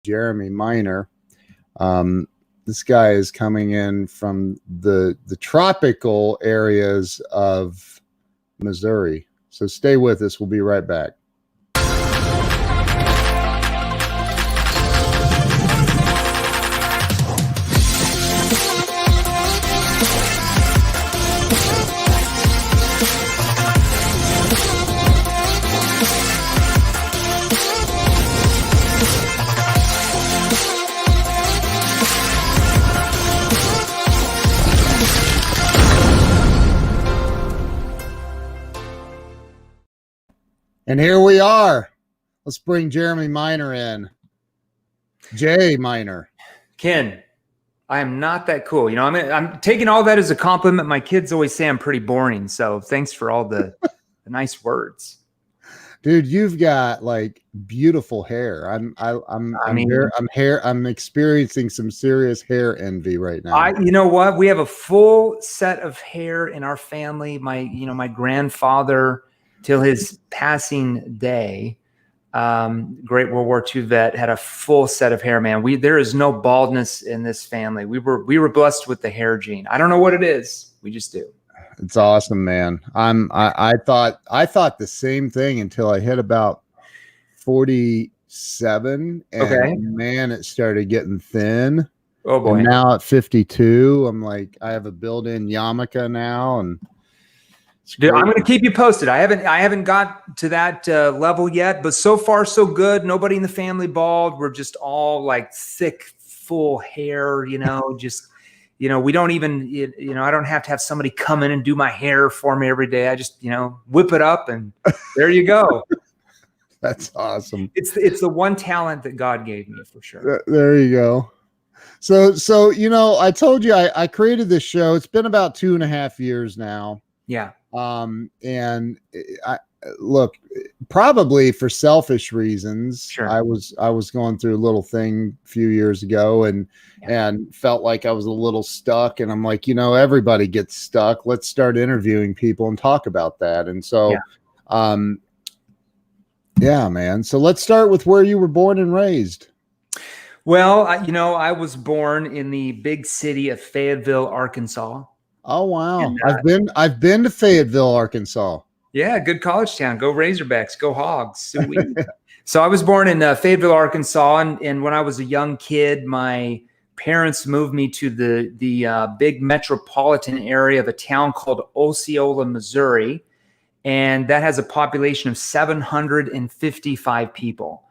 Jeremy Miner. This guy is coming in from the tropical areas of Missouri. So stay with us. We'll be right back. And here we are. Let's bring Jeremy Miner in. Jay Miner. Ken, I am not that cool. I'm taking all that as a compliment. My kids always say I'm pretty boring. So thanks for all the nice words. Dude, you've got like beautiful hair. I'm experiencing some serious hair envy right now. You know what? We have a full set of hair in our family. My grandfather, till his passing day, great World War II vet, had a full set of hair, man. There is no baldness in this family. We were blessed with the hair gene. I don't know what it is. We just do. It's awesome, man. I thought the same thing until I hit about 47. And okay, man, it started getting thin. Oh boy. And now at 52, I'm like, I have a built-in yarmulke now, and dude, I'm going to keep you posted. I haven't got to that level yet, but so far so good. Nobody in the family bald. We're just all like thick, full hair. We don't even. I don't have to have somebody come in and do my hair for me every day. I just whip it up, and there you go. That's awesome. It's the one talent that God gave me for sure. There you go. So I told you I created this show. It's been about 2.5 years now. Yeah. And I look, probably for selfish reasons. Sure. I was going through a little thing a few years ago and felt like I was a little stuck, and I'm like, everybody gets stuck. Let's start interviewing people and talk about that. And so, yeah, man. So let's start with where you were born and raised. Well, I was born in the big city of Fayetteville, Arkansas. Oh wow! And, I've been to Fayetteville, Arkansas. Yeah, good college town. Go Razorbacks, go Hogs. So I was born in Fayetteville, Arkansas, and when I was a young kid, my parents moved me to the big metropolitan area of a town called Osceola, Missouri, and that has a population of 755 people.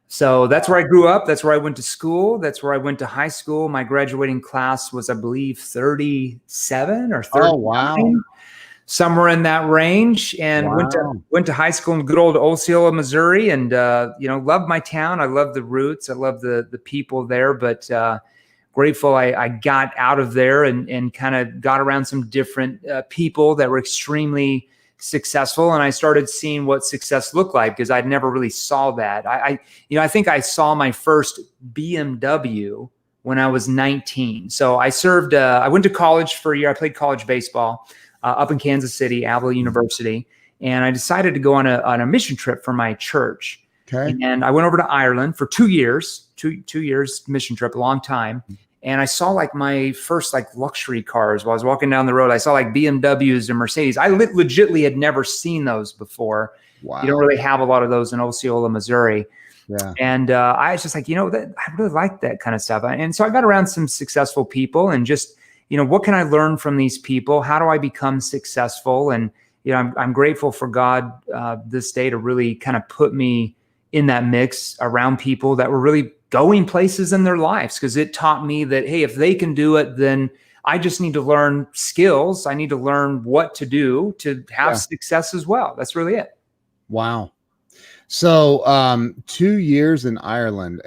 So that's where I grew up. That's where I went to school. That's where I went to high school. My graduating class was, I believe, 37 or 39. Oh, wow. Somewhere in that range. And went to high school in good old Osceola, Missouri. And, loved my town. I love the roots. I love the people there. But grateful I got out of there and kind of got around some different people that were extremely successful, and I started seeing what success looked like because I'd never really saw that. I think I saw my first BMW when I was 19. So I served. I went to college for a year. I played college baseball up in Kansas City, Avila University, and I decided to go on a mission trip for my church. Okay. And I went over to Ireland for 2 years. Two years mission trip, a long time. And I saw like my first like luxury cars while I was walking down the road. I saw like BMWs and Mercedes. I legitimately had never seen those before. Wow. You don't really have a lot of those in Osceola, Missouri. Yeah. And I was just like, I really like that kind of stuff. And so I got around some successful people and just, what can I learn from these people? How do I become successful? And, I'm grateful for God this day to really kind of put me in that mix around people that were really going places in their lives, because it taught me that, hey, if they can do it, then I just need to learn skills. I need to learn what to do to have success as well. That's really it. Wow. So 2 years in Ireland.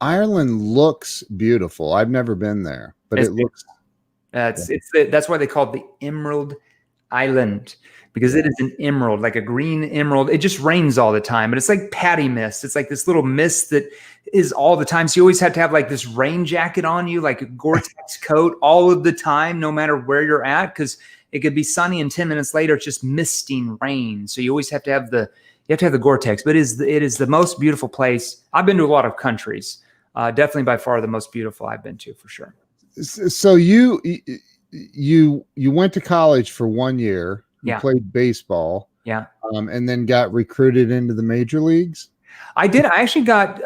Ireland looks beautiful. I've never been there, but it looks. That's why they call it the Emerald Island, because it is an emerald, like a green emerald. It just rains all the time, but it's like patty mist. It's like this little mist that is all the time. So you always have to have like this rain jacket on you, like a Gore-Tex coat all of the time, no matter where you're at, because it could be sunny and 10 minutes later, it's just misting rain. So you always have to have the You have to have the Gore-Tex, but it is the most beautiful place. I've been to a lot of countries. Definitely by far the most beautiful I've been to, for sure. So you went to college for 1 year. You played baseball. Yeah. And then got recruited into the major leagues. I did. I actually got,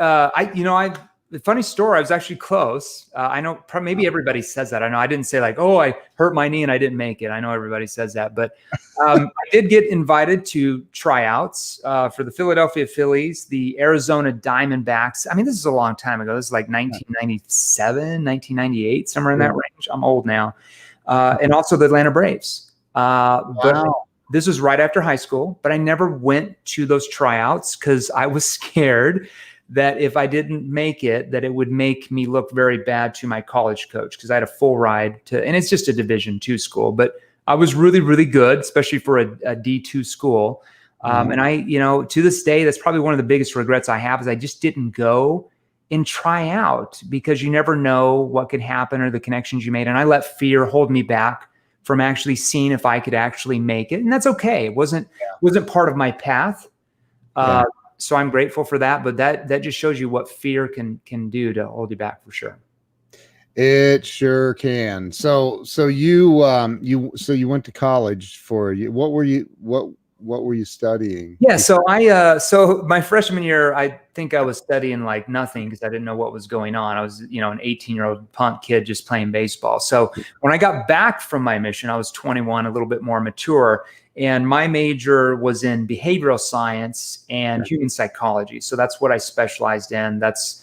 the funny story, I was actually close. I know maybe everybody says that. I know I didn't say like, oh, I hurt my knee and I didn't make it. I know everybody says that, but I did get invited to tryouts for the Philadelphia Phillies, the Arizona Diamondbacks. I mean, this is a long time ago. This is like 1997, 1998, somewhere in that range. I'm old now. And also the Atlanta Braves. But this was right after high school, but I never went to those tryouts because I was scared that if I didn't make it, that it would make me look very bad to my college coach, because I had a full ride to, and it's just a Division II school, but I was really, really good, especially for a D2 school. And I, to this day, that's probably one of the biggest regrets I have, is I just didn't go and try out, because you never know what could happen or the connections you made. And I let fear hold me back from actually seeing if I could actually make it. And that's okay. It wasn't part of my path. So I'm grateful for that, but that just shows you what fear can do to hold you back, for sure. It sure can. So you went to college for you. What were you studying? Yeah. So so my freshman year, I think I was studying like nothing, because I didn't know what was going on. I was, an 18-year-old punk kid just playing baseball. So when I got back from my mission, I was 21, a little bit more mature. And my major was in behavioral science and human psychology. So that's what I specialized in. That's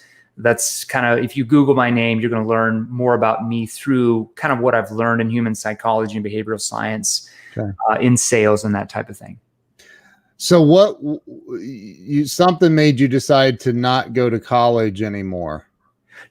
kind of, if you Google my name, you're going to learn more about me through kind of what I've learned in human psychology and behavioral science, in sales and that type of thing. So something made you decide to not go to college anymore?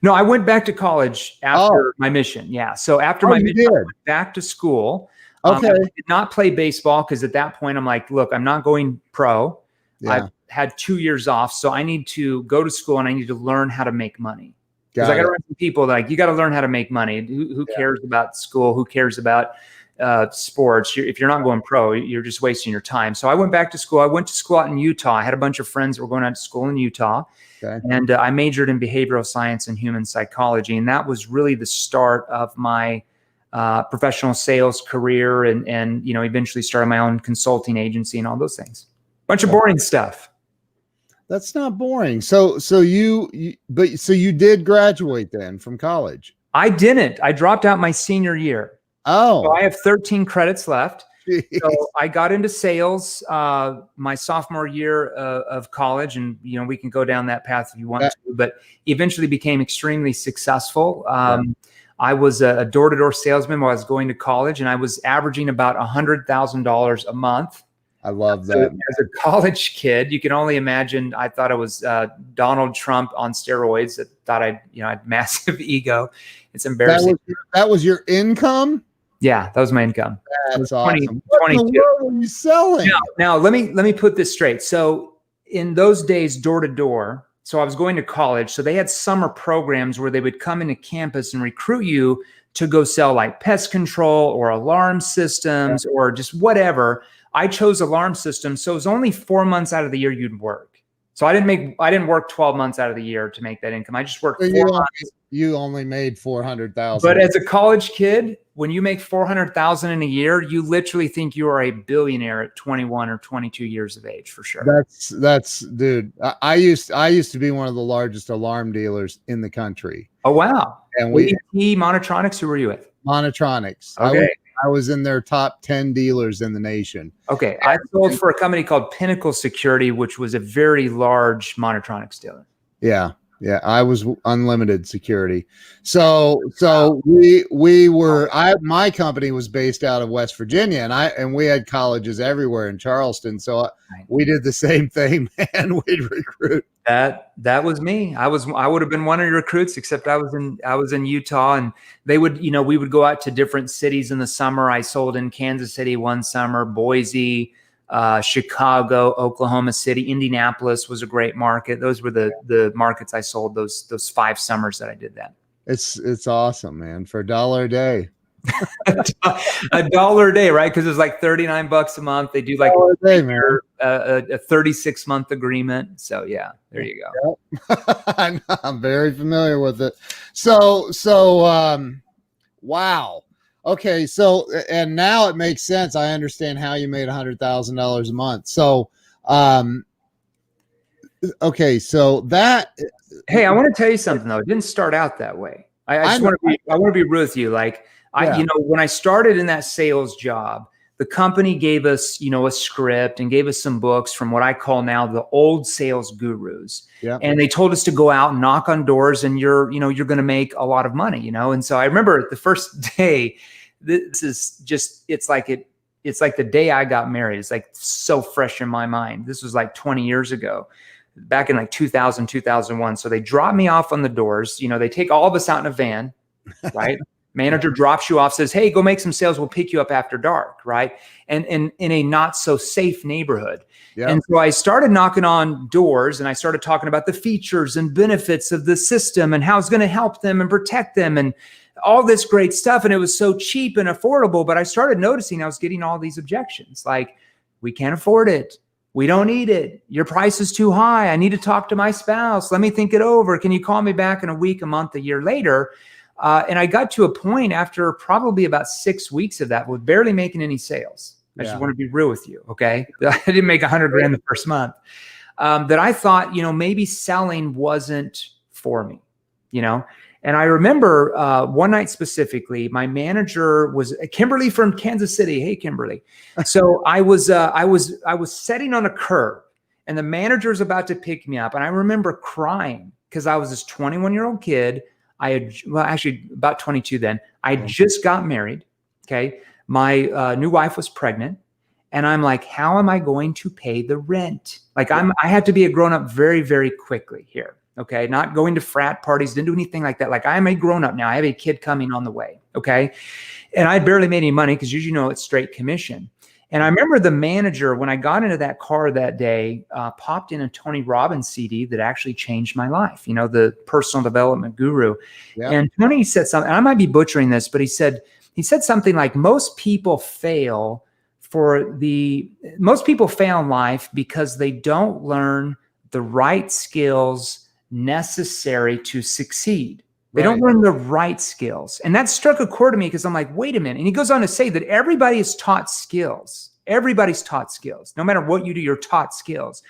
No, I went back to college after my mission. Yeah. So after my mission, I went back to school. I did not play baseball, because at that point I'm like, look, I'm not going pro. I've had 2 years off. So I need to go to school and I need to learn how to make money. Because I got to run some people like, you got to learn how to make money. Who cares about school? Who cares about sports? If you're not going pro, you're just wasting your time. So I went back to school. I went to school out in Utah. I had a bunch of friends that were going out to school in Utah. And I majored in behavioral science and human psychology. And that was really the start of my professional sales career, and eventually started my own consulting agency and all those things. Bunch of boring stuff. That's not boring. So you did graduate then from college? I didn't. I dropped out my senior year. Oh. So I have 13 credits left. So I got into sales my sophomore year of college, and we can go down that path if you want to, but eventually became extremely successful. I was a door-to-door salesman while I was going to college, and I was averaging about $100,000 a month. I love that. So as a college kid, you can only imagine. I thought I was Donald Trump on steroids. I thought I had massive ego. It's embarrassing. That was your income? Yeah, that was my income. That's awesome. What in the world were you selling? Now let me put this straight. So in those days, door to door. So I was going to college. So they had summer programs where they would come into campus and recruit you to go sell like pest control or alarm systems or just whatever. I chose alarm systems. So it was only 4 months out of the year you'd work. So I didn't work 12 months out of the year to make that income. I just worked 4 months. You only made 400,000. But as a college kid, when you make 400,000 in a year, you literally think you are a billionaire at 21 or 22 years of age, for sure. That's dude. I used to be one of the largest alarm dealers in the country. Oh wow! And Monotronics. Who were you with? Monotronics. Okay. I was in their top 10 dealers in the nation. Okay. I sold for a company called Pinnacle Security, which was a very large Monotronics dealer. Yeah. Yeah. I was unlimited security. So my company was based out of West Virginia, and we had colleges everywhere in Charleston. So we did the same thing, man. We'd recruit. That was me. I would have been one of your recruits, except I was in Utah, and they would, we would go out to different cities in the summer. I sold in Kansas City one summer, Boise, Chicago, Oklahoma City, Indianapolis was a great market. Those were the markets I sold those 5 summers that I did that. It's awesome, man. For $1 a day. $1 a day, right? Because it's like $39 a month. They do like $1 a day, man. a 36-month agreement. So yeah, there you go. Yep. I'm very familiar with it. Wow. Okay. So, and now it makes sense. I understand how you made $100,000 a month. So, okay. So that, hey, I want to tell you something though. It didn't start out that way. I want to be real with you. Like when I started in that sales job, the company gave us, a script and gave us some books from what I call now the old sales gurus. Yeah. And they told us to go out and knock on doors and you're going to make a lot of money, And so I remember the first day, it's like the day I got married. It's like so fresh in my mind. This was like 20 years ago, back in like 2000, 2001. So they dropped me off on the doors. They take all of us out in a van, right? Manager drops you off, says, hey, go make some sales. We'll pick you up after dark, right? And in a not so safe neighborhood. Yep. And so I started knocking on doors and I started talking about the features and benefits of the system and how it's going to help them and protect them and all this great stuff. And it was so cheap and affordable. But I started noticing I was getting all these objections like, we can't afford it. We don't need it. Your price is too high. I need to talk to my spouse. Let me think it over. Can you call me back in a week, a month, a year later? And I got to a point after probably about 6 weeks of that with barely making any sales. I just want to be real with you. Okay. I didn't make $100,000 the first month. That I thought, maybe selling wasn't for me, And I remember one night specifically, my manager was Kimberly from Kansas City. Hey, Kimberly. So I was sitting on a curb and the manager's about to pick me up. And I remember crying because I was this 21-year-old kid. Actually about 22 then. I just got married. Okay. My new wife was pregnant. And I'm like, how am I going to pay the rent? Like I had to be a grown-up very, very quickly here. Okay. Not going to frat parties, didn't do anything like that. Like I'm a grown-up now. I have a kid coming on the way. Okay. And I barely made any money because usually, it's straight commission. And I remember the manager, when I got into that car that day, popped in a Tony Robbins CD that actually changed my life, the personal development guru. Yeah. And Tony said something, and I might be butchering this, but he said something like most people fail in life because they don't learn the right skills necessary to succeed. They don't learn the right skills. And that struck a chord to me because I'm like, wait a minute. And he goes on to say that everybody is taught skills. Everybody's taught skills. No matter what you do, you're taught skills.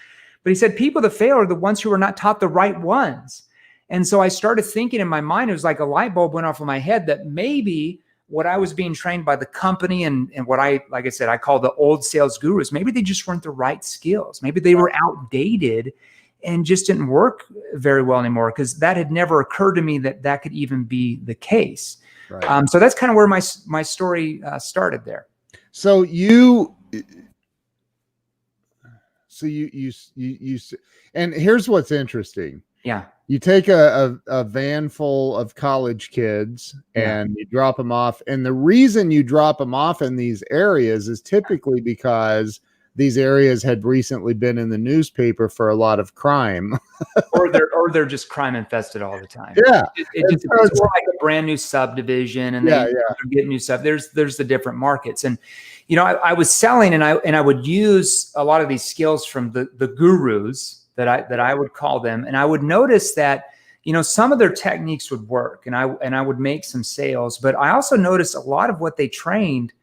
But he said people that fail are the ones who are not taught the right ones. And so I started thinking in my mind, it was like a light bulb went off in my head that maybe what I was being trained by the company and what like I said, I call the old sales gurus, maybe they just weren't the right skills. Maybe they were outdated and just didn't work very well anymore because that had never occurred to me that could even be the case. Right. So that's kind of where my story started there. So you, and here's what's interesting. Yeah. You take a van full of college kids and you drop them off. And the reason you drop them off in these areas is typically because these areas had recently been in the newspaper for a lot of crime. or they're just crime infested all the time. Yeah. It's more like a brand new subdivision and they get new stuff. There's the different markets. And, I was selling and I would use a lot of these skills from the gurus that I would call them. And I would notice that, some of their techniques would work and I would make some sales, but I also noticed a lot of what they trained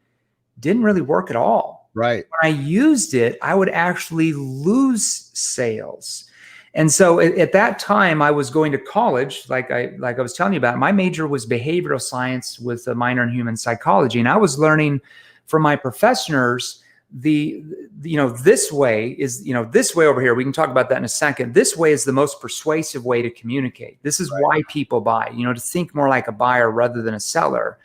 didn't really work at all. Right. When I used it, I would actually lose sales. And so at that time I was going to college, like I was telling you about. My major was behavioral science with a minor in human psychology. And I was learning from my professors, this way is, this way over here. We can talk about that in a second. This way is the most persuasive way to communicate. This is why people buy, to think more like a buyer rather than a seller.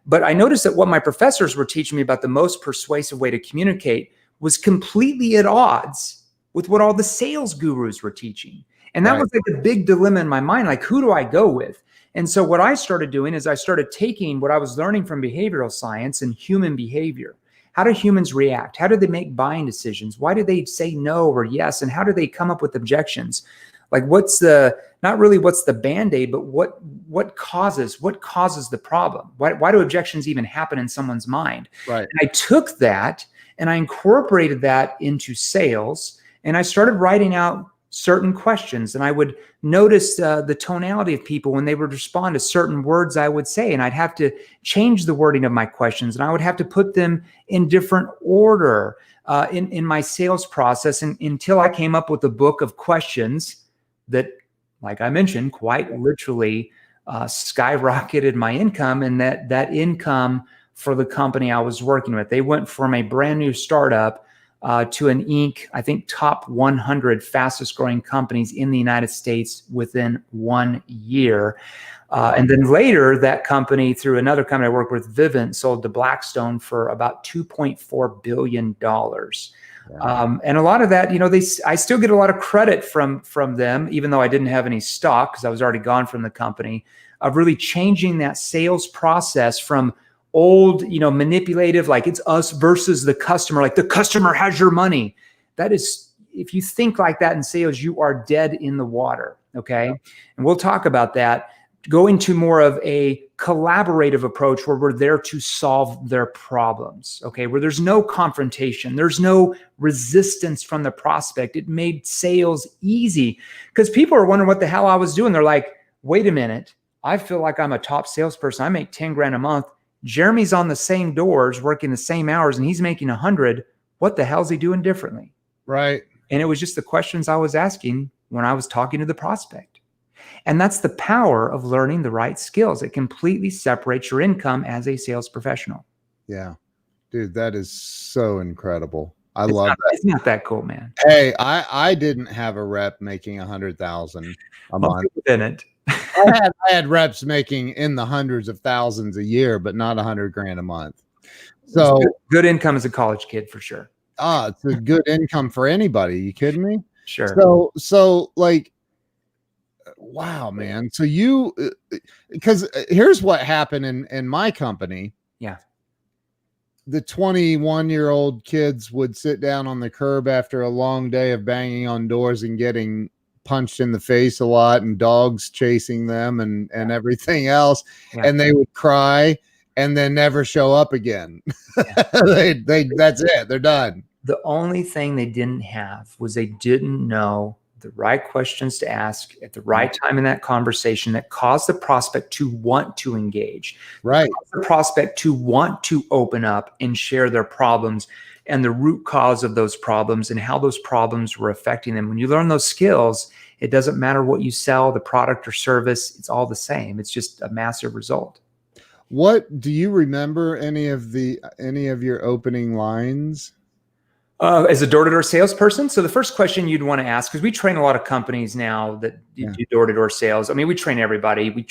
But I noticed that what my professors were teaching me about the most persuasive way to communicate was completely at odds with what all the sales gurus were teaching. And that was like a big dilemma in my mind. Like, who do I go with? And so what I started doing is I started taking what I was learning from behavioral science and human behavior. How do humans react? How do they make buying decisions? Why do they say no or yes? And how do they come up with objections? Like, what's the not really what's the Band-Aid, but what causes the problem? Why do objections even happen in someone's mind? Right. And I took that and I incorporated that into sales, and I started writing out certain questions, and I would notice the tonality of people when they would respond to certain words I would say, and I'd have to change the wording of my questions, and I would have to put them in different order in my sales process, and until I came up with a book of questions that, like I mentioned, quite literally skyrocketed my income, and that income for the company I was working with. They went from a brand new startup to an Inc., I think, top 100 fastest growing companies in the United States within 1 year. And then later, that company, through another company I worked with, Vivint, sold to Blackstone for about $2.4 billion. And a lot of that, I still get a lot of credit from them, even though I didn't have any stock because I was already gone from the company, of really changing that sales process from old, manipulative, like it's us versus the customer, like the customer has your money. That is, if you think like that in sales, you are dead in the water. Okay. Yeah. And we'll talk about that. Go into more of a collaborative approach where we're there to solve their problems. Okay. Where there's no confrontation, there's no resistance from the prospect. It made sales easy because people are wondering what the hell I was doing. They're like, wait a minute. I feel like I'm a top salesperson. I make 10 grand a month. Jeremy's on the same doors, working the same hours, and he's making 100. What the hell is he doing differently? Right. And it was just the questions I was asking when I was talking to the prospect. And that's the power of learning the right skills. It completely separates your income as a sales professional. Yeah. Dude, that is so incredible. I love that. It's not that cool, man. Hey, I didn't have a rep making 100,000 a month. Didn't. I had reps making in the hundreds of thousands a year, but not 100 grand a month. So good income as a college kid for sure. It's a good income for anybody. You kidding me? Sure. So like, wow, man. So because here's what happened in my company. Yeah. The 21-year-old kids would sit down on the curb after a long day of banging on doors and getting punched in the face a lot and dogs chasing them and everything else. Yeah. And they would cry and then never show up again. Yeah. That's it. They're done. The only thing they didn't have was they didn't know the right questions to ask at the right time in that conversation that caused the prospect to want to engage. Right. The prospect to want to open up and share their problems and the root cause of those problems and how those problems were affecting them. When you learn those skills, it doesn't matter what you sell, the product or service, it's all the same. It's just a massive result. What do you remember any of your opening lines? As a door-to-door salesperson? So the first question you'd want to ask, because we train a lot of companies now that do door-to-door sales. I mean, we train everybody.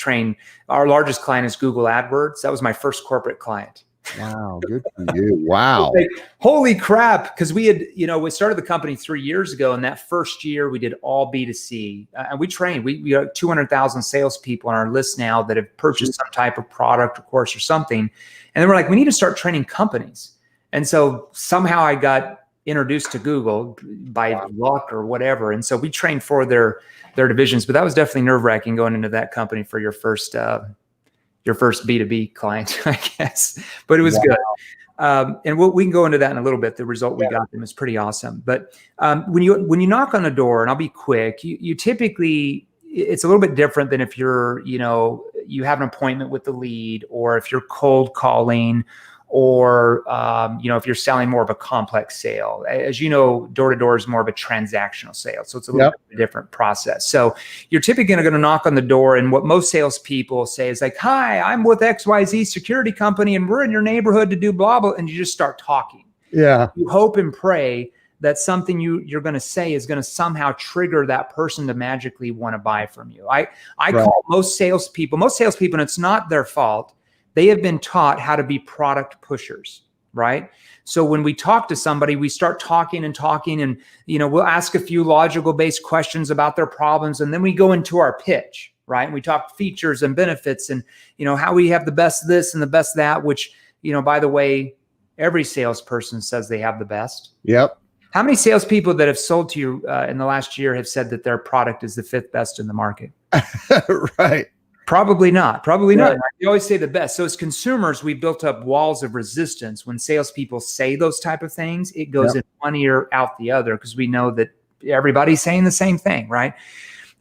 Our largest client is Google AdWords. That was my first corporate client. Wow, good for you. Wow. Like, holy crap. Because we had, we started the company 3 years ago, and that first year we did all B2C. And we trained, we got 200,000 salespeople on our list now that have purchased some type of product or course or something. And then we're like, we need to start training companies. And so somehow I got introduced to Google by luck or whatever. And so we trained for their divisions, but that was definitely nerve-wracking going into that company for your first B2B client, I guess, but it was good. And we can go into that in a little bit. The result we got them is pretty awesome. But when you knock on a door, and I'll be quick, you typically, it's a little bit different than if you're, you have an appointment with the lead, or if you're cold calling, or, if you're selling more of a complex sale. As you know, door-to-door is more of a transactional sale. So it's a little bit of a different process. So you're typically going to knock on the door, and what most salespeople say is like, hi, I'm with XYZ security company, and we're in your neighborhood to do blah, blah, and you just start talking. Yeah. You hope and pray that something you're going to say is going to somehow trigger that person to magically want to buy from you. I call most salespeople, and it's not their fault. They have been taught how to be product pushers, right? So when we talk to somebody, we start talking and, we'll ask a few logical based questions about their problems. And then we go into our pitch, right? And we talk features and benefits and, how we have the best this and the best that, which, by the way, every salesperson says they have the best. Yep. How many salespeople that have sold to you in the last year have said that their product is the 5th best in the market? Right. Probably not. Probably Right. not. You always say the best. So as consumers, we built up walls of resistance. When salespeople say those type of things, it goes in one ear, out the other, because we know that everybody's saying the same thing, right?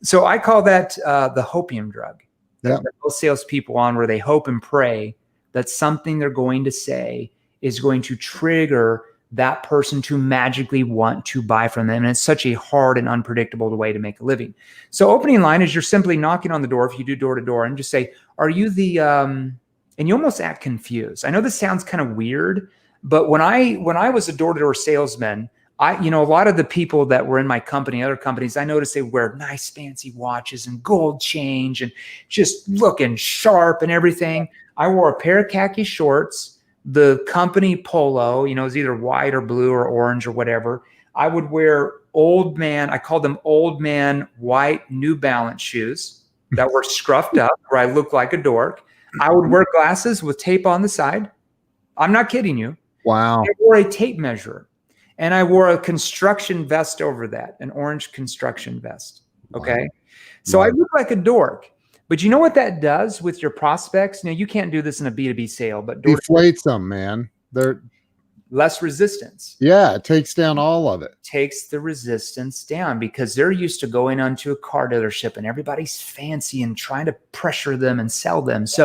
So I call that the hopium drug. Yeah. Those salespeople on where they hope and pray that something they're going to say is going to trigger that person to magically want to buy from them. And it's such a hard and unpredictable way to make a living. So opening line is you're simply knocking on the door, if you do door to door, and just say, are you the, and you almost act confused. I know this sounds kind of weird, but when I was a door to door salesman, a lot of the people that were in my company, other companies, I noticed they wear nice fancy watches and gold change and just looking sharp and everything. I wore a pair of khaki shorts, the company polo, it was either white or blue or orange or whatever. I would wear I called them old man white New Balance shoes that were scruffed up where I looked like a dork. I would wear glasses with tape on the side. I'm not kidding you. Wow. I wore a tape measure and I wore a construction vest over that, an orange construction vest. Okay. Wow. So I look like a dork. But you know what that does with your prospects? Now, you can't do this in a B2B sale, but deflates them, man. They're less resistance. Yeah, it takes down all of it. Takes the resistance down because they're used to going onto a car dealership and everybody's fancy and trying to pressure them and sell them. So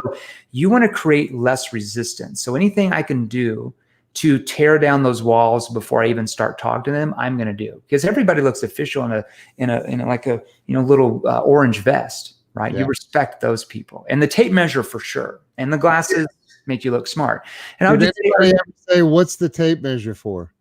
you want to create less resistance. So anything I can do to tear down those walls before I even start talking to them, I'm going to do, because everybody looks official in a like a little orange vest. Right. Yeah. You respect those people, and the tape measure for sure. And the glasses make you look smart. And I would just say, what's the tape measure for?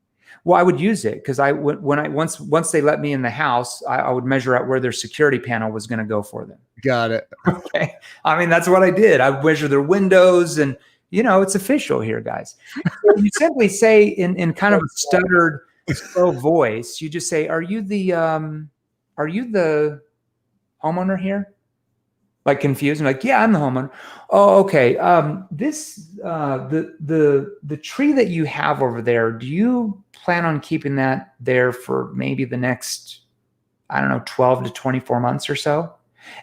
Well, I would use it because once they let me in the house, I would measure out where their security panel was going to go for them. Got it. Okay. I mean, that's what I did. I would measure their windows, and it's official here, guys. So you simply say in kind of a stuttered, slow voice, you just say, are you the homeowner here? Like confused and like, yeah, I'm the homeowner. Oh, okay. The tree that you have over there, do you plan on keeping that there for maybe the next, 12 to 24 months or so?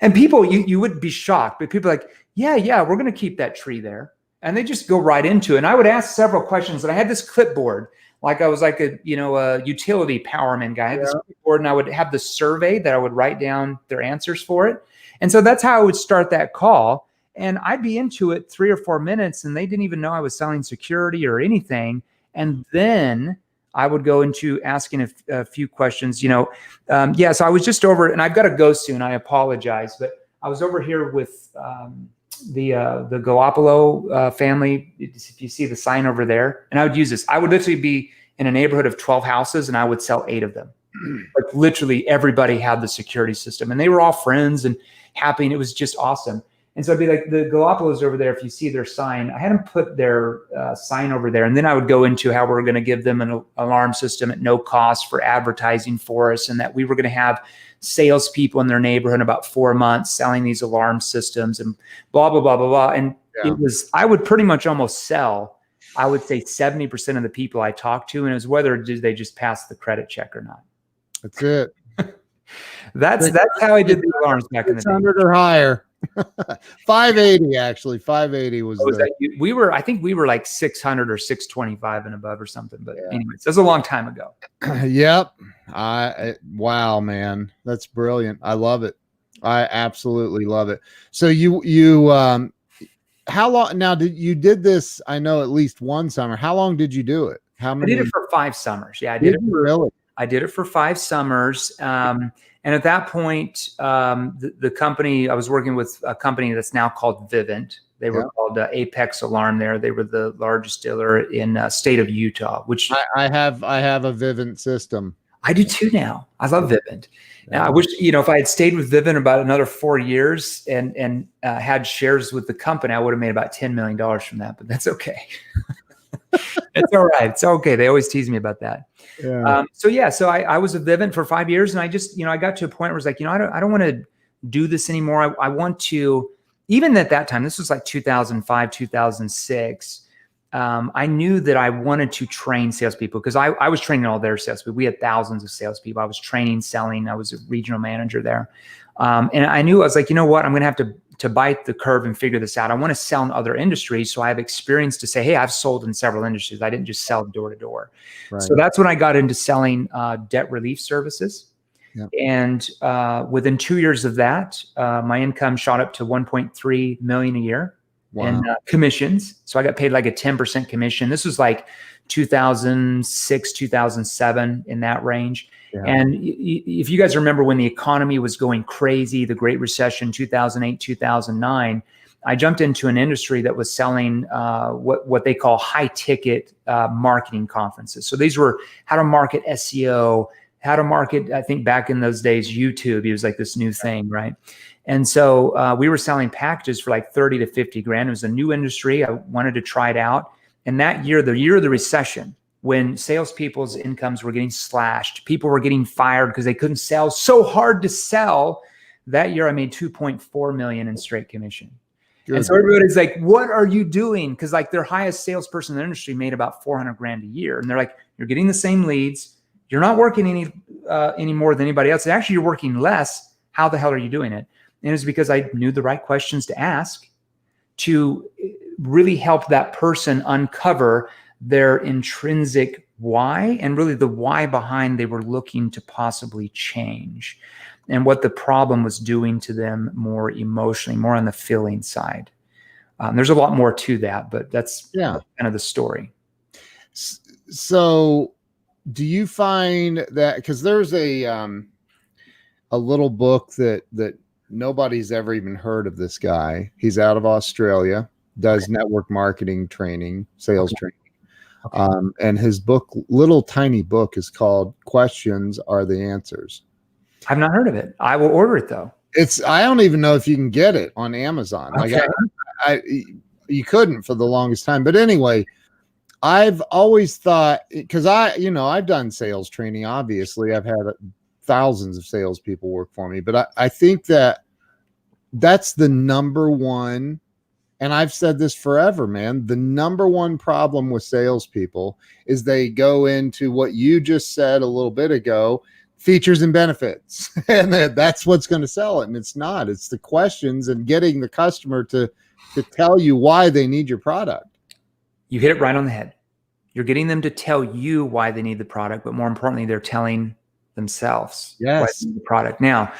And people, you would be shocked, but people are like, yeah, we're going to keep that tree there. And they just go right into it. And I would ask several questions, and I had this clipboard, like I was like a utility powerman guy. I had this clipboard, and I would have the survey that I would write down their answers for it. And so that's how I would start that call. And I'd be into it 3 or 4 minutes, and they didn't even know I was selling security or anything. And then I would go into asking a few questions, So I was just over, and I've got to go soon. I apologize, but I was over here with the Galopolo family. If you see the sign over there, and I would use this. I would literally be in a neighborhood of 12 houses, and I would sell 8 of them. Like literally everybody had the security system, and they were all friends and happy, and it was just awesome. And so I'd be like, the Galopolos over there, if you see their sign, I had them put their sign over there. And then I would go into how we're going to give them an alarm system at no cost for advertising for us, and that we were going to have salespeople in their neighborhood in about 4 months selling these alarm systems and blah, blah, blah, blah, blah. And I would pretty much almost sell, I would say 70% of the people I talked to, and it was whether did they just pass the credit check or not. That's it. That's how I did the alarms back in the day. 600 or higher. 580 actually. 580 was I think we were like 600 or 625 and above or something. But anyways, that's a long time ago. Yep. Wow, man, that's brilliant. I love it. I absolutely love it. So you how long now did this? I know at least one summer. How long did you do it? How many? I did it for 5 summers. Yeah, I did it. Really? I did it for 5 summers. And at that point, the company, I was working with a company that's now called Vivint. They were called Apex Alarm there. They were the largest dealer in state of Utah, which I have a Vivint system. I do too now. I love Vivint. Now, I wish, if I had stayed with Vivint about another 4 years and had shares with the company, I would have made about $10 million from that, but that's okay. It's all right. It's okay. They always tease me about that. Yeah. So I was with Vivint for 5 years, and I just, I got to a point where I was like, I don't want to do this anymore. I want to, even at that time, this was like 2005, 2006. I knew that I wanted to train salespeople because I was training all their salespeople. We had thousands of salespeople. I was training, selling. I was a regional manager there. And I knew, I was like, you know what, I'm going to have to bite the curve and figure this out. I want to sell in other industries. So I have experience to say, hey, I've sold in several industries. I didn't just sell door to door. Right. So that's when I got into selling debt relief services. Yep. And within 2 years of that, my income shot up to 1.3 million a year in commissions. So I got paid like a 10% commission. This was like 2006, 2007, in that range. Yeah. And if you guys remember when the economy was going crazy, the Great Recession, 2008, 2009, I jumped into an industry that was selling what they call high ticket marketing conferences. So these were how to market SEO, how to market, I think back in those days, YouTube. It was like this new thing, right? And so we were selling packages for like 30 to 50 grand. It was a new industry. I wanted to try it out. And that year, the year of the recession, when salespeople's incomes were getting slashed, people were getting fired because they couldn't sell, so hard to sell. That year, I made 2.4 million in straight commission. Good. And so everybody's like, what are you doing? Because like their highest salesperson in the industry made about 400 grand a year. And they're like, you're getting the same leads. You're not working any more than anybody else. And actually, you're working less. How the hell are you doing it? And it's because I knew the right questions to ask to really help that person uncover their intrinsic why, and really the why behind they were looking to possibly change, and what the problem was doing to them more emotionally, more on the feeling side. There's a lot more to that, but that's kind of the story. So do you find that, because there's a little book that nobody's ever even heard of this guy. He's out of Australia, does network marketing training, sales training. Okay. And his book, little tiny book, is called Questions Are the Answers. I've not heard of it. I will order it though. I don't even know if you can get it on Amazon. Okay. Like you couldn't for the longest time. But anyway, I've always thought, because I've done sales training. Obviously, I've had thousands of salespeople work for me. But I think that's the number one. And I've said this forever, man. The number one problem with salespeople is they go into what you just said a little bit ago, features and benefits. And that's what's going to sell it. And it's not. It's the questions and getting the customer to tell you why they need your product. You hit it right on the head. You're getting them to tell you why they need the product, but more importantly, they're telling themselves why they need the product. Now,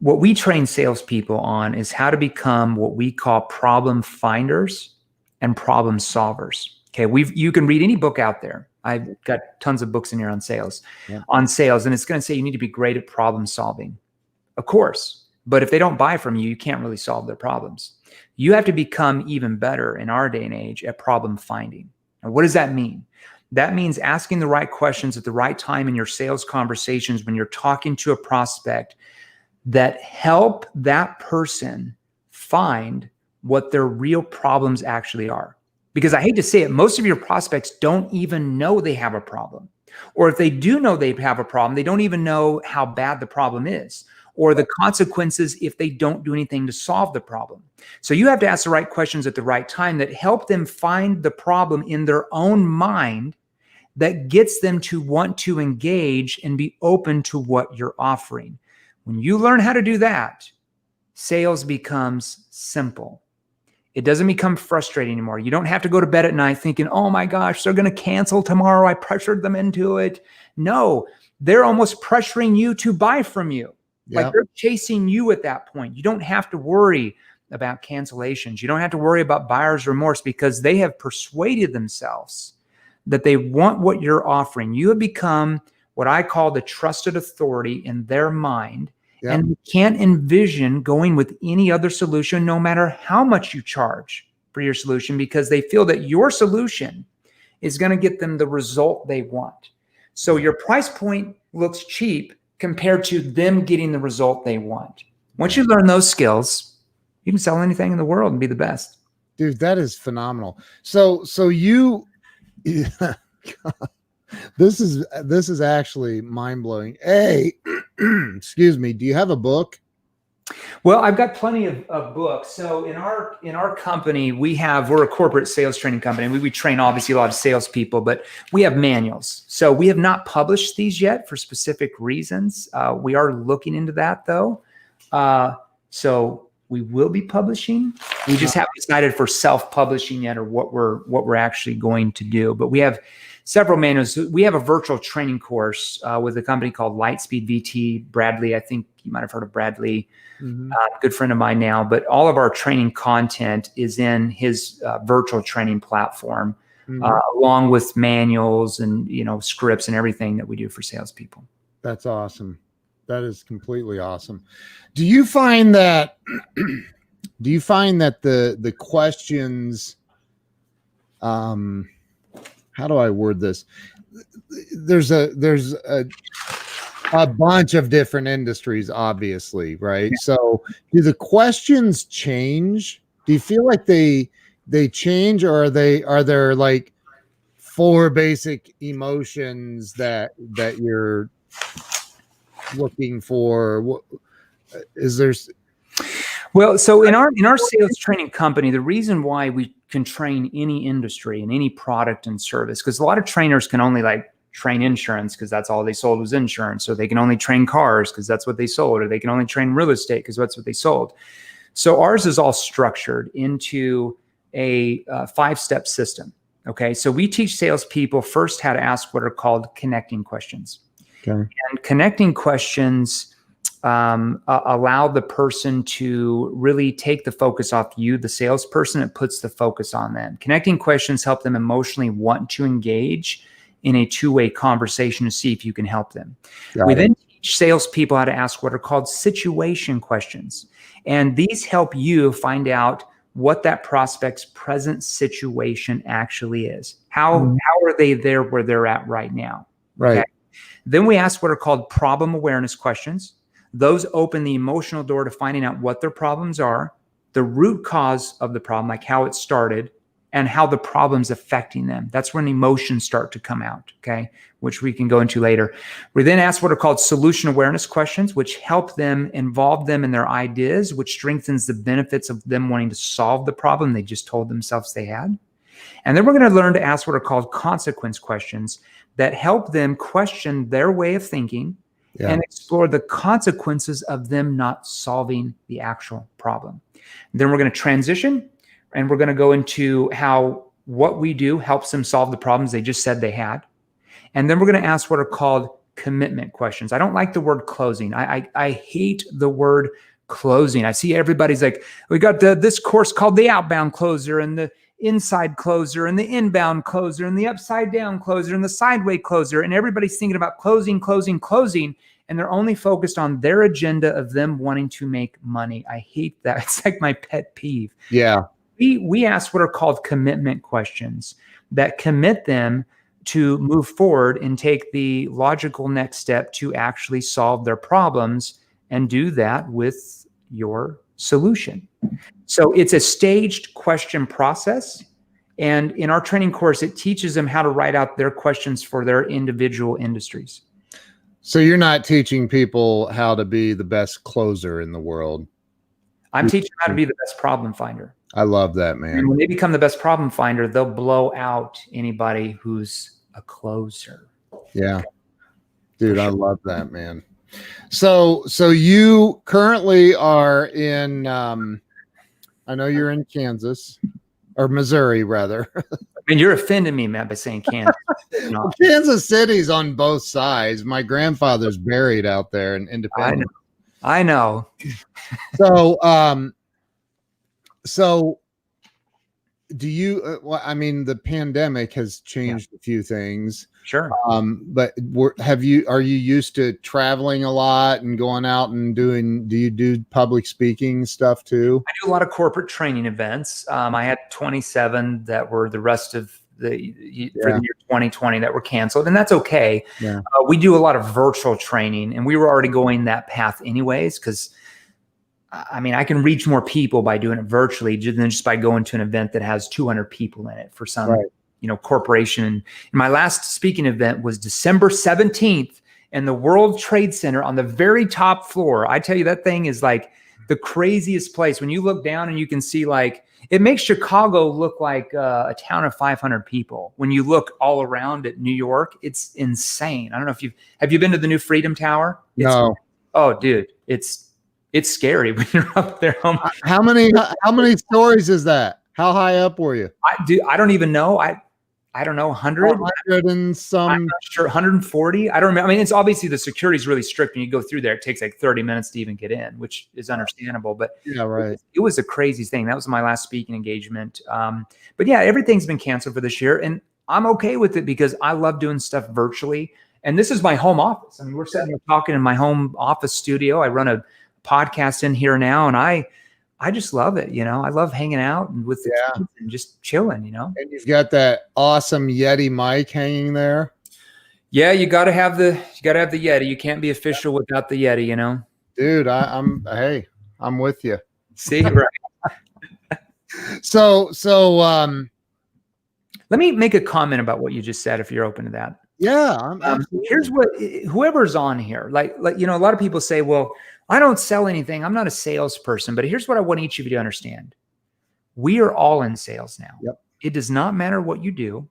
what we train salespeople on is how to become what we call problem finders and problem solvers. Okay, you can read any book out there. I've got tons of books in here on sales, and it's going to say you need to be great at problem solving, of course. But if they don't buy from you, you can't really solve their problems. You have to become even better in our day and age at problem finding. And what does that mean? That means asking the right questions at the right time in your sales conversations when you're talking to a prospect that help that person find what their real problems actually are. Because I hate to say it, most of your prospects don't even know they have a problem. Or if they do know they have a problem, they don't even know how bad the problem is, or the consequences if they don't do anything to solve the problem. So you have to ask the right questions at the right time that help them find the problem in their own mind, that gets them to want to engage and be open to what you're offering. When you learn how to do that, sales becomes simple. It doesn't become frustrating anymore. You don't have to go to bed at night thinking, oh my gosh, they're going to cancel tomorrow. I pressured them into it. No, they're almost pressuring you to buy from you. Like they're chasing you at that point. You don't have to worry about cancellations. You don't have to worry about buyer's remorse, because they have persuaded themselves that they want what you're offering. You have become what I call the trusted authority in their mind. And you can't envision going with any other solution, no matter how much you charge for your solution, because they feel that your solution is going to get them the result they want. So your price point looks cheap compared to them getting the result they want. Once you learn those skills, you can sell anything in the world and be the best. Dude, that is phenomenal. So you, this is actually mind-blowing. Excuse me, do you have a book? Well, I've got plenty of books. So in our company, we're a corporate sales training company. We train obviously a lot of salespeople, but we have manuals. So we have not published these yet for specific reasons. We are looking into that though. So we will be publishing. We just haven't decided for self-publishing yet, or what we're actually going to do. But we have several manuals. We have a virtual training course with a company called Lightspeed VT. Bradley, I think you might have heard of Bradley. Good friend of mine now. But all of our training content is in his virtual training platform, along with manuals and scripts and everything that we do for salespeople. That's awesome. That is completely awesome. Do you find that the questions, how do I word this? There's a bunch of different industries, obviously, right? Yeah. So do the questions change? Do you feel like they change, or are there like 4 basic emotions that you're looking for? What is there? Well, so in our sales training company, the reason why we can train any industry and any product and service, because a lot of trainers can only train insurance because that's all they sold was insurance, or they can only train cars because that's what they sold, or they can only train real estate because that's what they sold. So ours is all structured into a 5-step system. Okay, so we teach salespeople first how to ask what are called connecting questions. Okay. And connecting questions allow the person to really take the focus off you, the salesperson. It puts the focus on them. Connecting questions help them emotionally want to engage in a 2-way conversation to see if you can help them. We then teach salespeople how to ask what are called situation questions. And these help you find out what that prospect's present situation actually is. How are they there where they're at right now? Right. Okay? Then we ask what are called problem awareness questions. Those open the emotional door to finding out what their problems are, the root cause of the problem, like how it started, and how the problem's affecting them. That's when emotions start to come out, okay, which we can go into later. We then ask what are called solution awareness questions, which help them involve them in their ideas, which strengthens the benefits of them wanting to solve the problem they just told themselves they had. And then we're going to learn to ask what are called consequence questions that help them question their way of thinking and explore the consequences of them not solving the actual problem. Then we're going to transition, and we're going to go into how what we do helps them solve the problems they just said they had. And then we're going to ask what are called commitment questions. I don't like the word closing. I hate the word closing. I see everybody's like, we got this course called the outbound closer, and the inside closer, and the inbound closer, and the upside down closer, and the sideway closer. And everybody's thinking about closing, and they're only focused on their agenda of them wanting to make money. I hate that. It's like my pet peeve. Yeah. We ask what are called commitment questions that commit them to move forward and take the logical next step to actually solve their problems, and do that with your solution. So it's a staged question process. And in our training course, it teaches them how to write out their questions for their individual industries. So you're not teaching people how to be the best closer in the world. I'm teaching them how to be the best problem finder. I love that, man. And when they become the best problem finder, they'll blow out anybody who's a closer. Yeah. Dude, I love that, man. So you currently are in, I know you're in Kansas, or Missouri, rather. I mean, you're offending me, man, by saying Kansas. Well, Kansas City's on both sides. My grandfather's buried out there in Independence. I know. So do you, well, I mean, the pandemic has changed a few things. Sure. But are you used to traveling a lot and going out and do you do public speaking stuff too? I do a lot of corporate training events. I had 27 that were the rest of for the year 2020 that were canceled, and that's okay. Yeah. We do a lot of virtual training, and we were already going that path anyways, because I mean, I can reach more people by doing it virtually than just by going to an event that has 200 people in it for some, corporation. And my last speaking event was December 17th in the World Trade Center on the very top floor. I tell you, that thing is like the craziest place. When you look down and you can see, like, it makes Chicago look like a town of 500 people. When you look all around at New York, it's insane. I don't know if have you been to the new Freedom Tower? No. Oh, dude, it's it's scary when you're up there. How many stories is that? How high up were you? I don't even know. I don't know, 100? 100 and some. I'm not sure, 140. I don't remember. I mean, it's obviously the security is really strict. When you go through there, it takes like 30 minutes to even get in, which is understandable. But yeah, right. It was a crazy thing. That was my last speaking engagement. But yeah, everything's been canceled for this year, and I'm okay with it because I love doing stuff virtually. And this is my home office. I mean, we're sitting here talking in my home office studio. I run a podcast in here now, and I just love it. I love hanging out and with the kids and just chilling, And you've got that awesome Yeti mic hanging there. Yeah, you got to have the Yeti. You can't be official without the Yeti, Dude, I'm with you. See, right. So let me make a comment about what you just said, if you're open to that. Yeah. Here's what, whoever's on here, like, a lot of people say, well, I don't sell anything. I'm not a salesperson, but here's what I want each of you to understand. We are all in sales now. Yep. It does not matter what you do.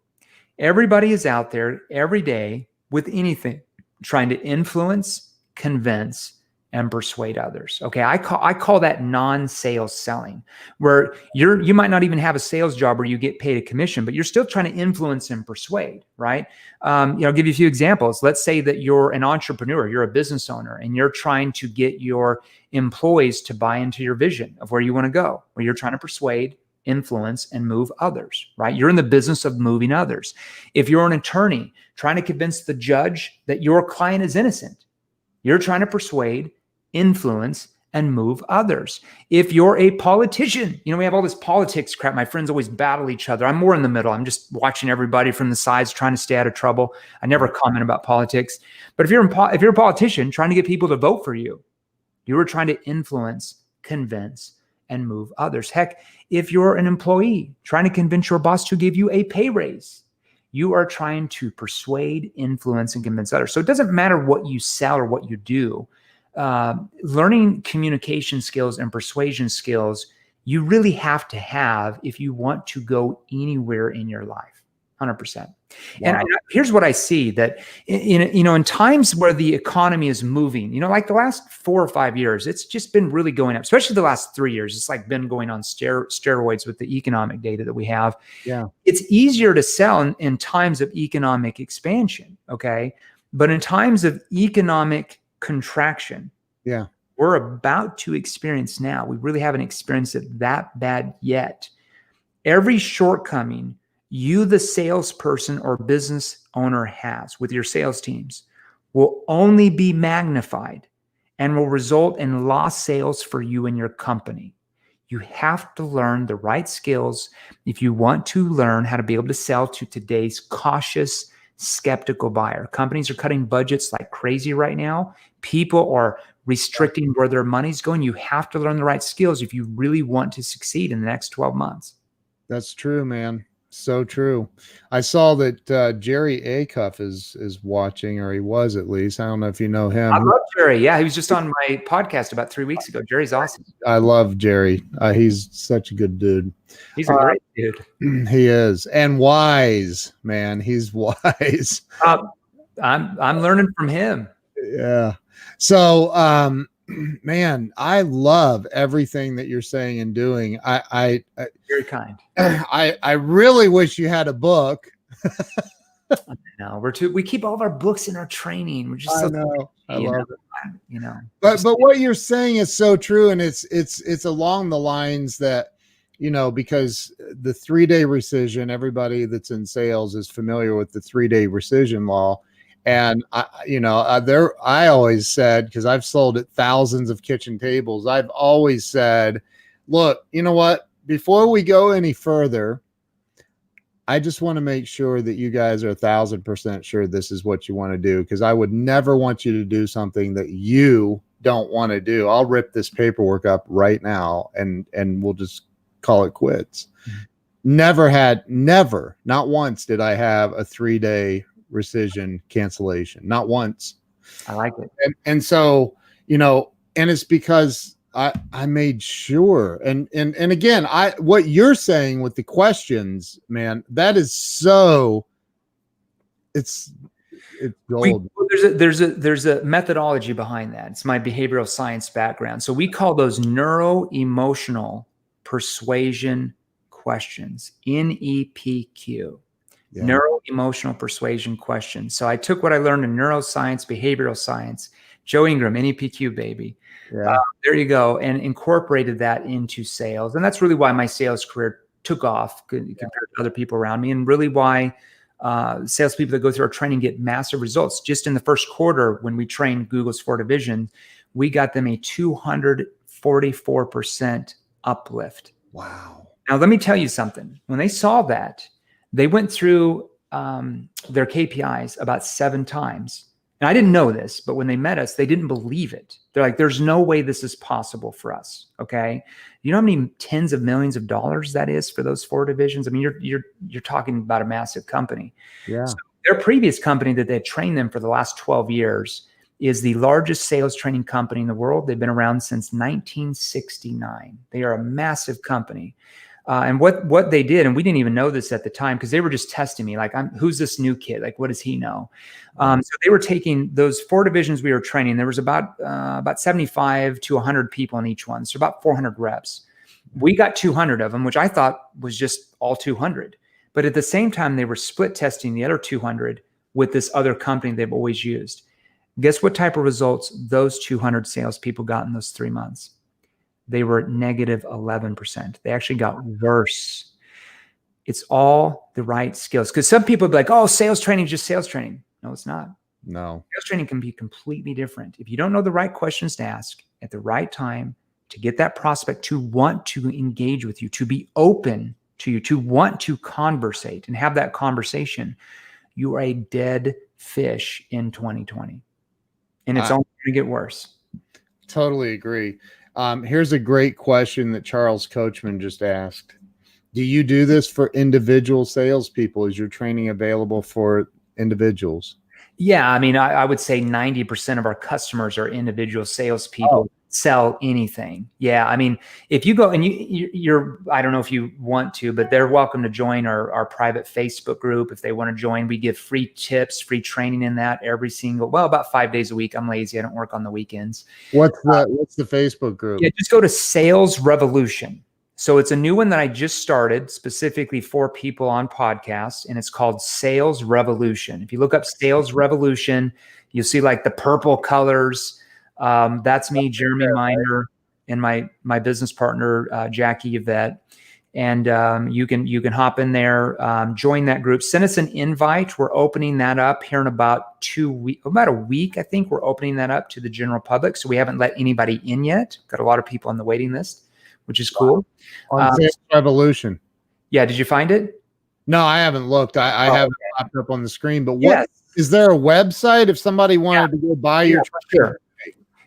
Everybody is out there every day with anything, trying to influence, convince, and persuade others. Okay. I call that non-sales selling, where you might not even have a sales job where you get paid a commission, but you're still trying to influence and persuade, right? I'll give you a few examples. Let's say that you're an entrepreneur, you're a business owner, and you're trying to get your employees to buy into your vision of where you want to go, where you're trying to persuade, influence, and move others, right? You're in the business of moving others. If you're an attorney trying to convince the judge that your client is innocent, you're trying to persuade, influence, and move others. If you're a politician, we have all this politics crap. My friends always battle each other. I'm more in the middle. I'm just watching everybody from the sides, trying to stay out of trouble. I never comment about politics. But if you're a politician trying to get people to vote for you, you are trying to influence, convince, and move others. Heck, if you're an employee trying to convince your boss to give you a pay raise, you are trying to persuade, influence, and convince others. So it doesn't matter what you sell or what you do. Learning communication skills and persuasion skills, you really have to have if you want to go anywhere in your life, 100%. Wow. And here's what I see, that in times where the economy is moving, like the last 4 or 5 years, it's just been really going up, especially the last 3 years. It's like been going on steroids with the economic data that we have. Yeah. It's easier to sell in times of economic expansion. Okay. But in times of economic contraction, we're about to experience now. We really haven't experienced it that bad yet. Every shortcoming you, the salesperson or business owner, has with your sales teams will only be magnified and will result in lost sales for you and your company. You have to learn the right skills if you want to learn how to be able to sell to today's cautious, skeptical buyer. Companies are cutting budgets like crazy right now. People are restricting where their money's going. You have to learn the right skills if you really want to succeed in the next 12 months. That's true, man. So true. I saw that Jerry Acuff is watching, or he was at least. I don't know if you know him. I love Jerry. Yeah, he was just on my podcast about 3 weeks ago. Jerry's awesome. I love Jerry. He's such a good dude. He's a great dude. He is, and wise, man. He's wise. I'm learning from him. Yeah. So, man, I love everything that you're saying and doing. Very kind. I really wish you had a book. No, we keep all of our books in our training. We're just I love it. But what you're saying is so true, and it's along the lines that, because the 3-day rescission, everybody that's in sales is familiar with the 3-day rescission law. And I always said, because I've sold at thousands of kitchen tables, I've always said, look, you know what? Before we go any further, I just want to make sure that you guys are 1,000% sure this is what you want to do, because I would never want you to do something that you don't want to do. I'll rip this paperwork up right now, and we'll just call it quits. Mm-hmm. Never, not once did I have a 3-day rescission cancellation, not once. I like it. And so, and it's because I made sure, and again, what you're saying with the questions, man, that is so, it's it's gold. There's a methodology behind that. It's my behavioral science background. So we call those neuro-emotional persuasion questions, NEPQ. Yeah. Neuro-emotional persuasion questions. So I took what I learned in neuroscience, behavioral science, Joe Ingram, NEPQ, baby. Yeah. There you go. And incorporated that into sales. And that's really why my sales career took off compared to other people around me, and really why salespeople that go through our training get massive results. Just in the first quarter, when we trained Google's 4 divisions, we got them a 244% uplift. Wow. Now, let me tell you something. When they saw that, they went through their KPIs about 7 times. And I didn't know this, but when they met us, they didn't believe it. They're like, there's no way this is possible for us. Okay. You know how many tens of millions of dollars that is for those 4 divisions? I mean, you're talking about a massive company. Yeah. So their previous company that they've trained them for the last 12 years is the largest sales training company in the world. They've been around since 1969. They are a massive company. And what they did, and we didn't even know this at the time because they were just testing me, like, who's this new kid? Like, what does he know? So they were taking those 4 divisions we were training. There was about 75 to 100 people in each one, so about 400 reps. We got 200 of them, which I thought was just all 200. But at the same time, they were split testing the other 200 with this other company they've always used. Guess what type of results those 200 salespeople got in those 3 months? They were negative 11%. They actually got worse. It's all the right skills. Because some people be like, oh, sales training is just sales training. No, it's not. No. Sales training can be completely different. If you don't know the right questions to ask at the right time to get that prospect to want to engage with you, to be open to you, to want to conversate and have that conversation, you are a dead fish in 2020. And it's only going to get worse. Totally agree. Here's a great question that Charles Coachman just asked. Do you do this for individual salespeople? Is your training available for individuals? Yeah, I mean, I would say 90% of our customers are individual salespeople. Sell anything. Yeah, I mean, if you go and you're, I don't know if you want to, but they're welcome to join our private Facebook group if they want to join. We give free tips, free training in that about 5 days a week. I'm lazy. I don't work on the weekends. What's the Facebook group? Yeah, just go to Sales Revolution. So it's a new one that I just started specifically for people on podcasts, and it's called Sales Revolution. If you look up Sales Revolution, you'll see like the purple colors. That's me, Jeremy Miner, and my business partner, Jackie Yvette. And you can hop in there, join that group, send us an invite. We're opening that up here in about a week, I think. We're opening that up to the general public. So we haven't let anybody in yet. Got a lot of people on the waiting list, which is cool. On Sales Revolution. Yeah. Did you find it? No, I haven't looked. I haven't popped up on the screen, but Yes. Is there a website if somebody wanted to go buy your Sure.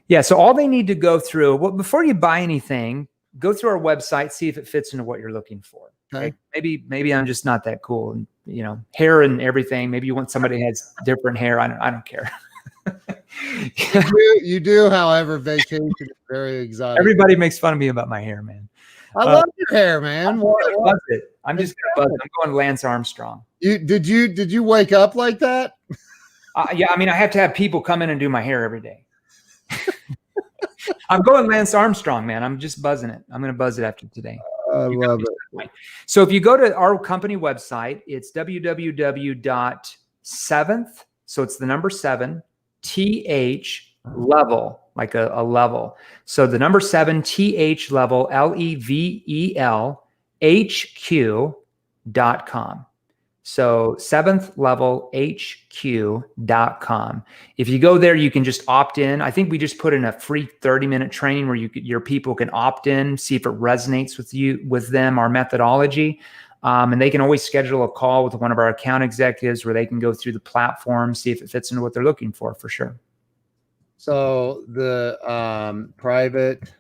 Yeah. So all they need to go through, before you buy anything, go through our website, see if it fits into what you're looking for. Okay. Maybe I'm just not that cool, and hair and everything. Maybe you want somebody who has different hair. I don't care. You do, however, vacation is very exotic. Everybody makes fun of me about my hair, man. I love your hair, man. I'm just gonna buzz it. I'm going Lance Armstrong. Did you wake up like that? Yeah, I mean, I have to have people come in and do my hair every day. I'm going Lance Armstrong, man. I'm just buzzing it. I'm going to buzz it after today. I love it. So if you go to our company website, it's www.7th. So it's the number 7, TH level, like a level. So the number 7, TH level, LEVEL, HQ.com. So 7th level HQ.com. If you go there, you can just opt in. I think we just put in a free 30-minute training where your people can opt in, see if it resonates with them, our methodology. And they can always schedule a call with one of our account executives where they can go through the platform, see if it fits into what they're looking for sure. So the private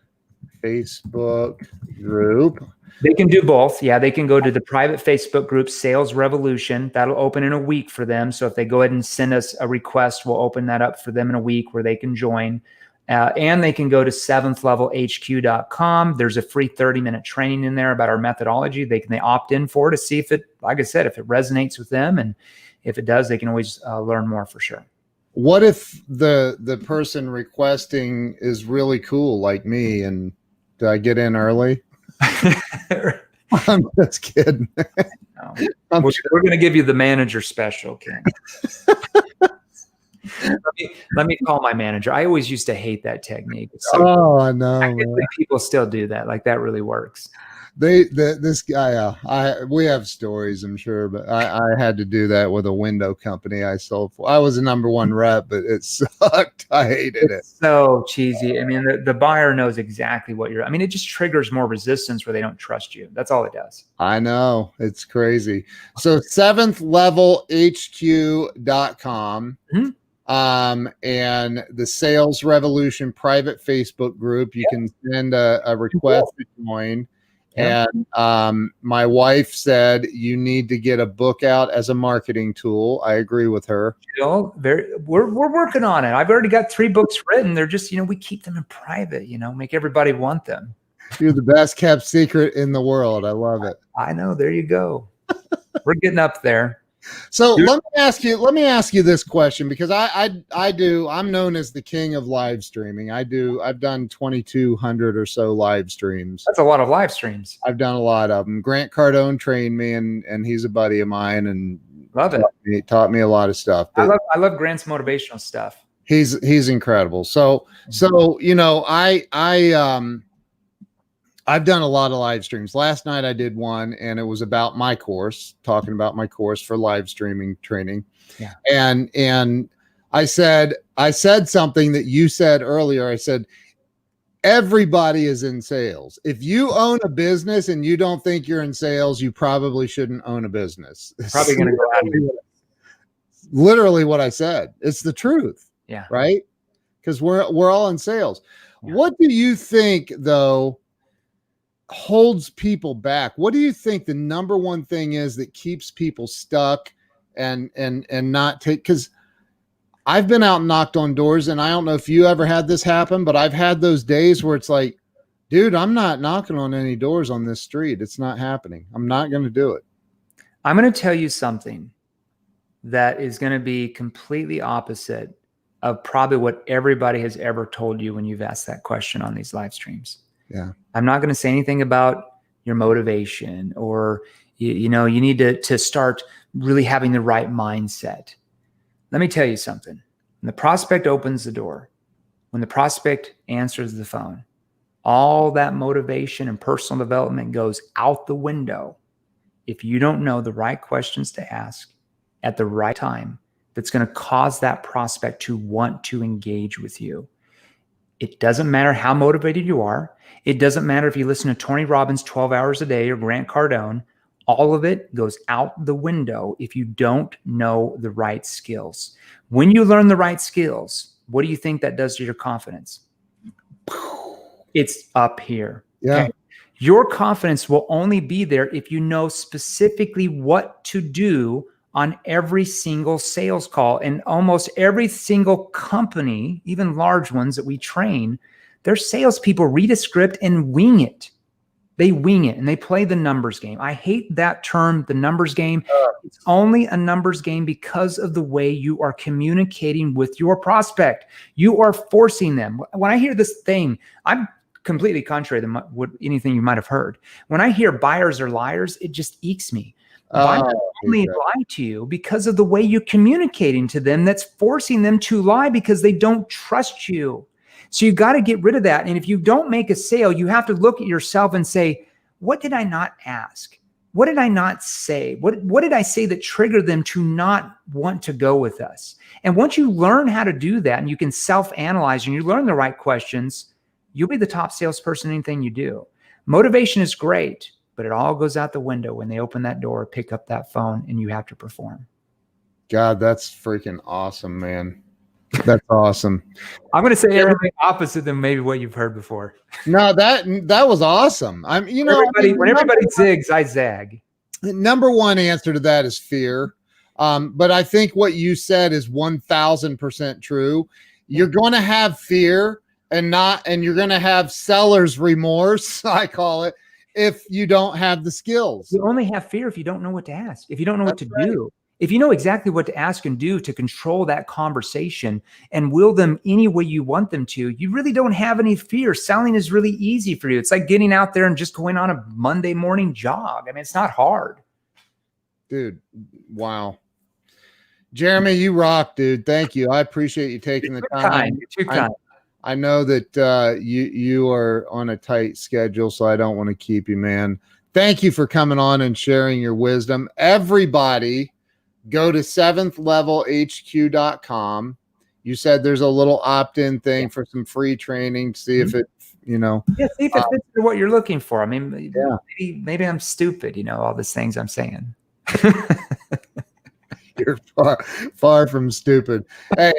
Facebook group. They can do both. Yeah, they can go to the private Facebook group, Sales Revolution. That'll open in a week for them. So if they go ahead and send us a request, we'll open that up for them in a week where they can join. And they can go to 7thlevelhq.com. There's a free 30-minute training in there about our methodology. They opt in for to see if it, like I said, if it resonates with them. And if it does, they can always learn more for sure. What if the person requesting is really cool like me, and do I get in early? I'm just kidding. No. We're going to give you the manager special, Ken. let me call my manager. I always used to hate that technique. So I know. People still do that. Like, that really works. This guy, we have stories, I'm sure, but I had to do that with a window company I sold for. I was a number one rep, but it sucked. I hated it. So cheesy. I mean, the buyer knows exactly what you're. I mean, it just triggers more resistance where they don't trust you. That's all it does. I know, it's crazy. So 7thlevelhq.com. And the Sales Revolution private Facebook group, you can send a request to join. And my wife said you need to get a book out as a marketing tool. I agree with her. We're working on it. I've already got 3 books written. They're just, we keep them in private, make everybody want them. You're the best kept secret in the world. I love it. I know. There you go. We're getting up there. So let me ask you this question, because I'm known as the king of live streaming. I've done 2,200 or so live streams. That's a lot of live streams. I've done a lot of them. Grant Cardone trained me, and he's a buddy of mine, and love it. He taught me a lot of stuff. I love Grant's motivational stuff. He's incredible. So I've done a lot of live streams. Last night I did one, and it was about my course, talking about my course for live streaming training. Yeah. And I said something that you said earlier. I said, everybody is in sales. If you own a business and you don't think you're in sales, you probably shouldn't own a business. Probably going to go out. Literally what I said. It's the truth. Yeah. Right? Because we're all in sales. Yeah. What do you think, though, holds people back? What do you think the number one thing is that keeps people stuck and not take? Because I've been out and knocked on doors, and I don't know if you ever had this happen, but I've had those days where it's like, dude, I'm not knocking on any doors on this street. It's not happening. I'm not going to do it. I'm going to tell you something that is going to be completely opposite of probably what everybody has ever told you when you've asked that question on these live streams. Yeah. I'm not going to say anything about your motivation or, you need to start really having the right mindset. Let me tell you something. When the prospect opens the door, when the prospect answers the phone, all that motivation and personal development goes out the window if you don't know the right questions to ask at the right time that's going to cause that prospect to want to engage with you. It doesn't matter how motivated you are. It doesn't matter if you listen to Tony Robbins 12 hours a day or Grant Cardone. All of it goes out the window if you don't know the right skills. When you learn the right skills, what do you think that does to your confidence? It's up here. Yeah. Okay? Your confidence will only be there if you know specifically what to do on every single sales call. And almost every single company, even large ones that we train, their salespeople read a script and wing it. They wing it and they play the numbers game. I hate that term, the numbers game. It's only a numbers game because of the way you are communicating with your prospect. You are forcing them. When I hear this thing, I'm completely contrary to what anything you might have heard. When I hear buyers are liars, it just ekes me. Buyers only lie to you because of the way you're communicating to them. That's forcing them to lie because they don't trust you. So you got to get rid of that. And if you don't make a sale, you have to look at yourself and say, what did I not ask? What did I not say? What did I say that triggered them to not want to go with us? And once you learn how to do that and you can self-analyze and you learn the right questions, you'll be the top salesperson in anything you do. Motivation is great, but it all goes out the window when they open that door, pick up that phone, and you have to perform. God, that's freaking awesome, man. That's awesome. I'm going to say everything opposite than maybe what you've heard before. No, that was awesome. When everybody zigs, I zag. Number one answer to that is fear. But I think what you said is 1,000% true. You're going to have fear and you're going to have seller's remorse, I call it, if you don't have the skills. You only have fear if you don't know what to ask, if you don't know what to do. if you know exactly what to ask and do to control that conversation and will them any way you want them to, you really don't have any fear. Selling is really easy for you. It's like getting out there and just going on a Monday morning jog. I mean, it's not hard. Dude, wow. Jeremy, you rock, dude. Thank you. I appreciate you taking the time. You're too kind. I know that you are on a tight schedule, so I don't want to keep you, man. Thank you for coming on and sharing your wisdom. Everybody, go to seventhlevelhq.com. You said there's a little opt-in thing for some free training. See if it, see if it fits into what you're looking for. I mean, maybe I'm stupid, all these things I'm saying. You're far from stupid. Hey,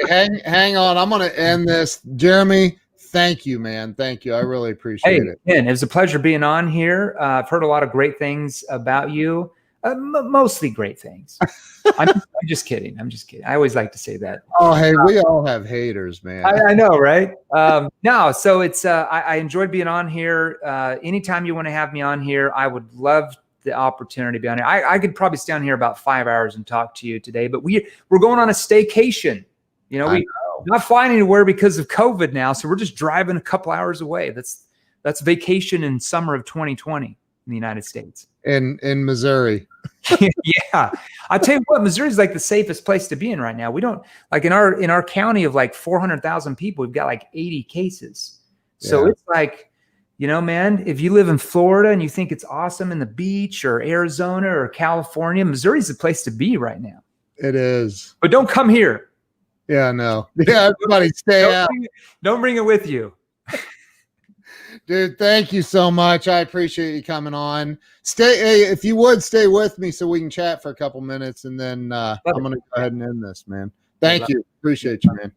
hang on. I'm going to end this. Jeremy, thank you, man. Thank you. I really appreciate it. Ken, it was a pleasure being on here. I've heard a lot of great things about you. Mostly great things. I'm just kidding. I'm just kidding. I always like to say that. Oh, hey, we all have haters, man. I know, right? No, so it's I enjoyed being on here. Anytime you want to have me on here, I would love the opportunity to be on here. I could probably stay on here about 5 hours and talk to you today, but we're going on a staycation. We're not flying anywhere because of COVID now, so we're just driving a couple hours away. That's vacation in summer of 2020 in the United States. In Missouri. Yeah. I'll tell you what, Missouri is like the safest place to be in right now. We don't like in our county of like 400,000 people, we've got like 80 cases. So it's like, man, if you live in Florida and you think it's awesome in the beach or Arizona or California, Missouri's the place to be right now. It is. But don't come here. Yeah, no. Yeah, everybody stay out. Don't bring it with you. Dude, thank you so much. I appreciate you coming on. Hey, if you would stay with me so we can chat for a couple minutes, and then I'm going to go ahead and end this, man. Thank you. Appreciate you, man.